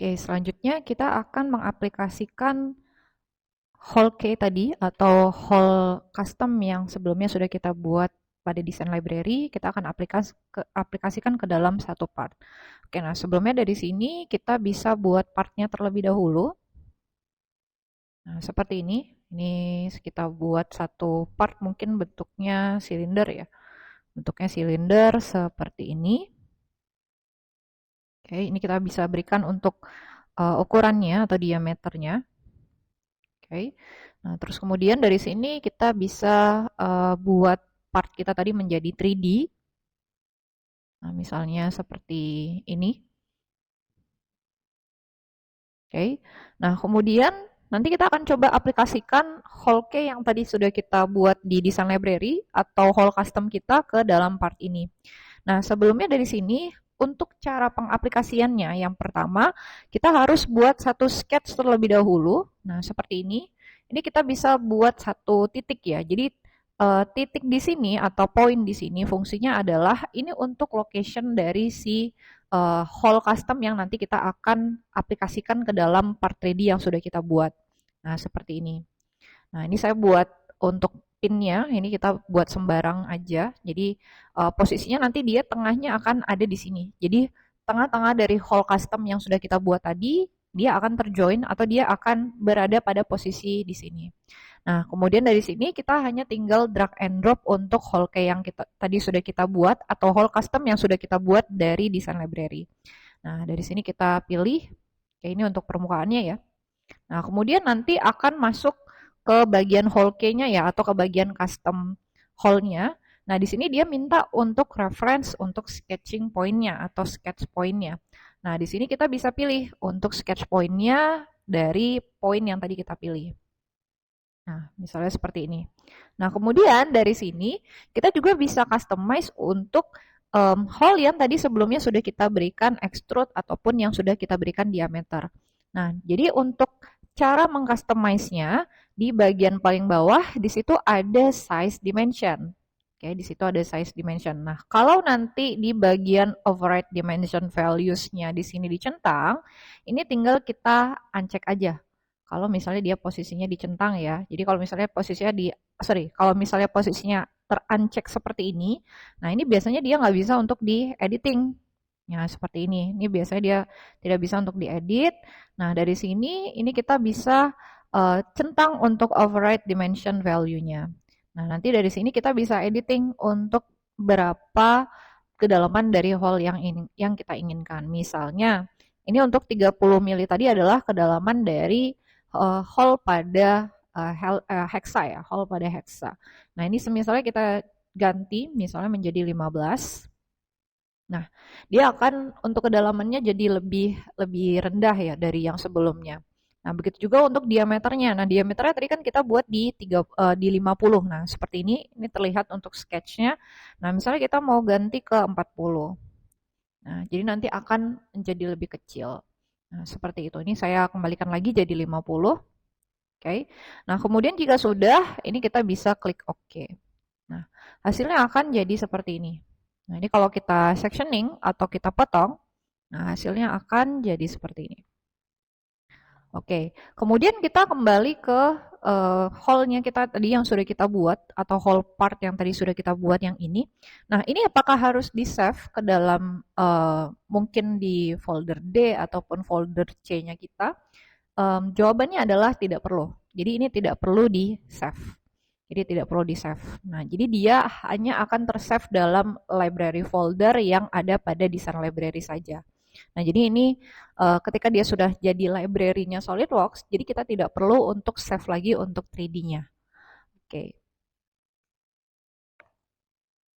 Oke, selanjutnya kita akan mengaplikasikan whole key tadi atau whole custom yang sebelumnya sudah kita buat pada desain library, kita akan aplikasikan ke dalam satu part. Oke, nah sebelumnya dari sini kita bisa buat partnya terlebih dahulu. Nah, seperti ini. Ini kita buat satu part mungkin bentuknya silinder ya. Bentuknya silinder seperti ini. Oke, ini kita bisa berikan untuk ukurannya atau diameternya. Oke. Nah, terus kemudian dari sini kita bisa buat part kita tadi menjadi 3D. Nah, misalnya seperti ini. Oke. Nah, kemudian nanti kita akan coba aplikasikan whole key yang tadi sudah kita buat di design library atau whole custom kita ke dalam part ini. Nah, sebelumnya dari sini untuk cara pengaplikasiannya, yang pertama kita harus buat satu sketch terlebih dahulu. Nah, seperti ini. Ini kita bisa buat satu titik ya. Jadi titik di sini atau poin di sini fungsinya adalah ini untuk location dari si whole custom yang nanti kita akan aplikasikan ke dalam part 3D yang sudah kita buat. Nah, seperti ini. Nah, ini saya buat untuk pinnya, ini kita buat sembarang aja. Jadi posisinya nanti dia tengahnya akan ada di sini. Jadi tengah-tengah dari whole custom yang sudah kita buat tadi, dia akan terjoin atau dia akan berada pada posisi di sini. Nah, kemudian dari sini kita hanya tinggal drag and drop untuk whole key yang tadi sudah kita buat atau whole custom yang sudah kita buat dari design library. Nah, dari sini kita pilih, kayak ini untuk permukaannya ya. Nah, kemudian nanti akan masuk ke bagian whole key-nya ya atau ke bagian custom hole-nya. Nah, di sini dia minta untuk reference untuk sketching point-nya atau sketch point-nya. Nah, di sini kita bisa pilih untuk sketch point-nya dari point yang tadi kita pilih. Nah, misalnya seperti ini. Nah, kemudian dari sini kita juga bisa customize untuk hole yang tadi sebelumnya sudah kita berikan extrude ataupun yang sudah kita berikan diameter. Nah, jadi untuk cara mengcustomize-nya di bagian paling bawah di situ ada size dimension. Oke, di situ ada size dimension. Nah, kalau nanti di bagian override dimension values-nya di sini dicentang, ini tinggal kita uncheck aja. Kalau misalnya dia posisinya dicentang ya. Jadi kalau misalnya posisinya kalau misalnya posisinya teruncheck seperti ini, nah ini biasanya dia nggak bisa untuk di editing. Ya, seperti ini. Ini biasanya dia tidak bisa untuk diedit. Nah, dari sini ini kita bisa centang untuk override dimension value-nya. Nah, nanti dari sini kita bisa editing untuk berapa kedalaman dari hole yang kita inginkan. Misalnya, ini untuk 30 mili tadi adalah kedalaman dari hole pada hexa ya, hole pada hexa. Nah, ini misalnya kita ganti misalnya menjadi 15. Nah, dia akan untuk kedalamannya jadi lebih lebih rendah ya dari yang sebelumnya. Nah, begitu juga untuk diameternya. Nah, diameternya tadi kan kita buat di 50. Nah, seperti ini terlihat untuk sketchnya. Nah, misalnya kita mau ganti ke 40. Nah, jadi nanti akan menjadi lebih kecil. Nah, seperti itu. Ini saya kembalikan lagi jadi 50. Oke. Nah, kemudian jika sudah, ini kita bisa klik OK. Nah, hasilnya akan jadi seperti ini. Nah, ini kalau kita sectioning atau kita potong, nah hasilnya akan jadi seperti ini. Oke, kemudian kita kembali ke hole-nya kita tadi yang sudah kita buat atau hole part yang tadi sudah kita buat yang ini. Nah, ini apakah harus di-save ke dalam mungkin di folder D ataupun folder C-nya kita? Jawabannya adalah tidak perlu. Jadi ini tidak perlu di-save. Jadi tidak perlu di-save. Nah, jadi dia hanya akan ter-save dalam library folder yang ada pada desain library saja. Nah, jadi ini ketika dia sudah jadi library-nya SolidWorks, jadi kita tidak perlu untuk save lagi untuk 3D-nya. Oke.